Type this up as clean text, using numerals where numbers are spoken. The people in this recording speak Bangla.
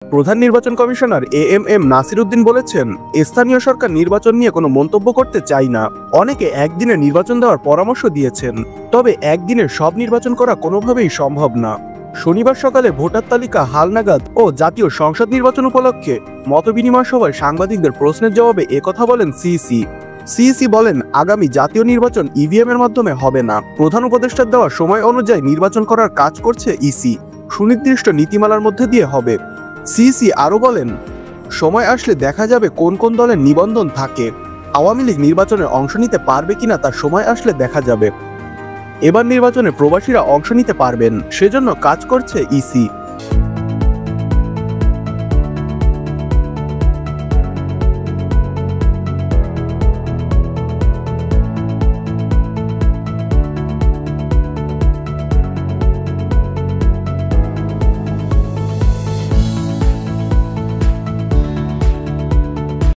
প্রধান নির্বাচন কমিশনার এএমএম নাসির উদ্দিন বলেছেন, স্থানীয় সরকার নির্বাচন নিয়ে কোনো মন্তব্য করতে চায় না। অনেকে একদিনে নির্বাচন দেওয়ার পরামর্শ দিয়েছেন, তবে একদিনে সব নির্বাচন করা কোনোভাবেই সম্ভব না। শনিবার সকালে ভোটার তালিকা হালনাগাদ ও জাতীয় সংসদ নির্বাচন উপলক্ষে মতবিনিময় সভায় সাংবাদিকদের প্রশ্নের জবাবে একথা বলেন সিইসি বলেন, আগামী জাতীয় নির্বাচন ইভিএম এর মাধ্যমে হবে না। প্রধান উপদেষ্টার দেওয়া সময় অনুযায়ী নির্বাচন করার কাজ করছে ইসি, সুনির্দিষ্ট নীতিমালার মধ্যে দিয়ে হবে। সিইসি আরও বলেন, সময় আসলে দেখা যাবে কোন কোন দলের নিবন্ধন থাকে। আওয়ামী লীগ নির্বাচনে অংশ নিতে পারবে কিনা তার সময় আসলে দেখা যাবে। এবার নির্বাচনে প্রবাসীরা অংশ নিতে পারবেন, সেজন্য কাজ করছে ইসি।